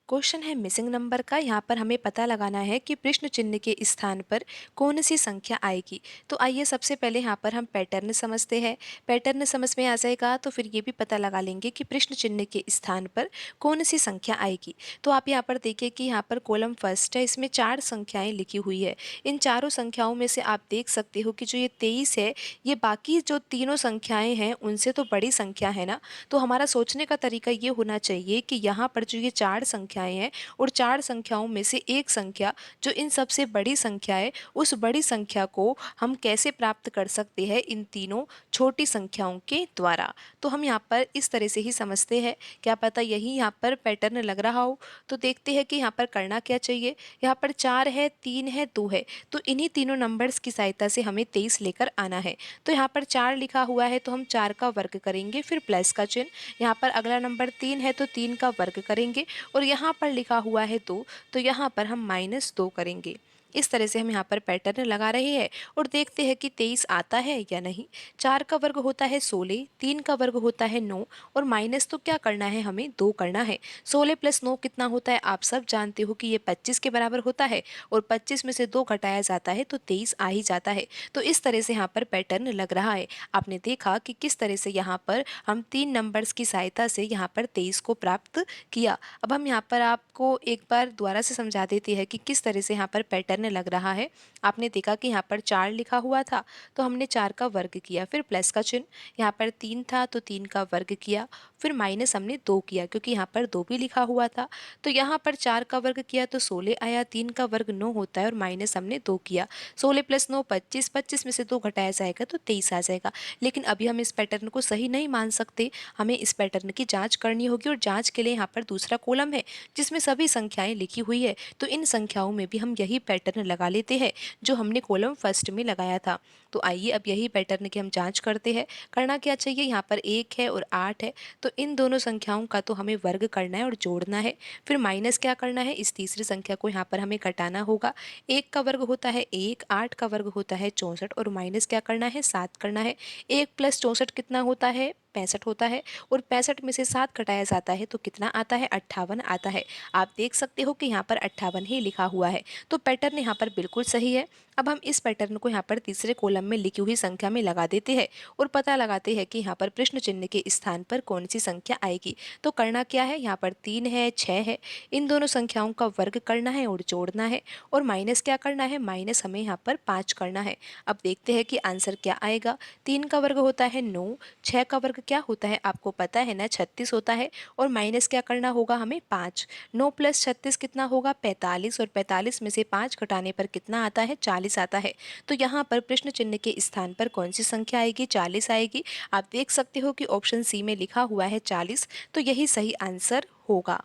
Question है missing number का। यहाँ पर हमें पता लगाना है कि प्रश्न चिन्ह के स्थान पर कौन सी संख्या आएगी। तो आइए सबसे पहले यहाँ पर हम पैटर्न समझते हैं। पैटर्न समझ में आ जाएगा तो फिर ये भी पता लगा लेंगे कि प्रश्न चिन्ह के स्थान पर कौन सी संख्या आएगी। तो आप यहाँ पर देखिए कि यहाँ पर कॉलम फर्स्ट है, इसमें 4 संख्याएं लिखी हुई है। इन चारों संख्याओं में से आप देख सकते हो कि जो ये 23 है, ये बाकी जो तीनों संख्याएं हैं उनसे तो बड़ी संख्या है ना। तो हमारा सोचने का तरीका ये होना चाहिए कि यहाँ पर जो ये 4 संख्याएं हैं और 4 संख्याओं में से एक संख्या जो इन सबसे बड़ी संख्या है, उस बड़ी संख्या को हम कैसे प्राप्त कर सकते हैं इन तीनों छोटी संख्याओं के द्वारा। तो हम यहाँ पर इस तरह से ही समझते हैं, क्या पता यही यहाँ पर पैटर्न लग रहा हो। तो देखते हैं कि यहाँ पर करना क्या चाहिए। यहाँ पर 4 है, 3 है, 2 है, तो इन्हीं तीनों नंबर्स की सहायता से हमें 23 लेकर आना है। तो यहाँ पर 4 लिखा हुआ है तो हम 4 का वर्ग करेंगे, फिर प्लस का चिन्ह। यहाँ पर अगला नंबर 3 है तो 3 का वर्ग करेंगे, और यहाँ पर लिखा हुआ है 2, तो यहाँ पर हम -2 करेंगे। इस तरह से हम यहाँ पर पैटर्न लगा रहे हैं और देखते हैं कि 23 आता है या नहीं। 4 का वर्ग होता है 16, 3 का वर्ग होता है 9, और माइनस तो क्या करना है, हमें 2 करना है। 16 + 9 कितना होता है, आप सब जानते हो कि ये 25 के बराबर होता है, और 25 में से 2 घटाया जाता है तो 23 आ ही जाता है। तो इस तरह से यहाँ पर पैटर्न लग रहा है। आपने देखा कि किस तरह से यहाँ पर हम 3 नंबर्स की सहायता से यहाँ पर 23 को प्राप्त किया। अब हम यहाँ पर आपको एक बार दोबारा से समझा देते हैं कि किस तरह से यहाँ पर पैटर्न लग रहा है। आपने देखा कि यहाँ पर 4 लिखा हुआ था तो हमने 4 का वर्ग किया, फिर प्लस का चिन्ह। यहाँ पर 3 था तो 3 का वर्ग किया, फिर माइनस हमने 2 किया क्योंकि यहाँ पर 2 भी लिखा हुआ था। तो यहाँ पर 4 का वर्ग किया तो 16 आया, 3 का वर्ग 9 होता है, और माइनस हमने 2 किया। 16 + 9 25, 25 में से 2 घटाया जाएगा तो 23 आ जाएगा। लेकिन अभी हम इस पैटर्न को सही नहीं मान सकते, हमें इस पैटर्न की जांच करनी होगी, और जांच के लिए यहाँ पर दूसरा कॉलम है जिसमें सभी संख्याएं लिखी हुई है। तो इन संख्याओं में भी हम यही पैटर्न लगा लेते हैं जो हमने कॉलम फर्स्ट में लगाया था। तो आइए अब यही पैटर्न की हम जांच करते हैं। करना क्या चाहिए, यहाँ पर 1 है और 8 है, तो इन दोनों संख्याओं का तो हमें वर्ग करना है और जोड़ना है। फिर माइनस क्या करना है, इस तीसरी संख्या को यहाँ पर हमें घटाना होगा। 1 का वर्ग होता है 1, 8 का वर्ग होता है 64, और माइनस क्या करना है, 7 करना है। 1 + 64 कितना होता है, 65 होता है, और 65 में से 7 घटाया जाता है तो कितना आता है, 58 आता है। आप देख सकते हो कि यहाँ पर 58 ही लिखा हुआ है। तो पैटर्न यहाँ पर बिल्कुल सही है। अब हम इस पैटर्न को यहाँ पर तीसरे कॉलम में लिखी हुई संख्या में लगा देते हैं और पता लगाते हैं कि यहाँ पर प्रश्न चिन्ह के स्थान पर कौन सी संख्या आएगी। तो करना क्या है, यहाँ पर 3 है, 6 है, इन दोनों संख्याओं का वर्ग करना है और जोड़ना है, और माइनस क्या करना है, माइनस हमें यहाँ पर 5 करना है। अब देखते हैं कि आंसर क्या आएगा। 3 का वर्ग होता है 9, 6 का वर्ग क्या होता है, आपको पता है ना, 36 होता है, और माइनस क्या करना होगा हमें, 5। 9 + 36 कितना होगा, 45, और 45 में से 5 घटाने पर कितना आता है, 40 आता है। तो यहाँ पर प्रश्न चिन्ह के स्थान पर कौन सी संख्या आएगी, 40 आएगी। आप देख सकते हो कि ऑप्शन सी में लिखा हुआ है 40, तो यही सही आंसर होगा।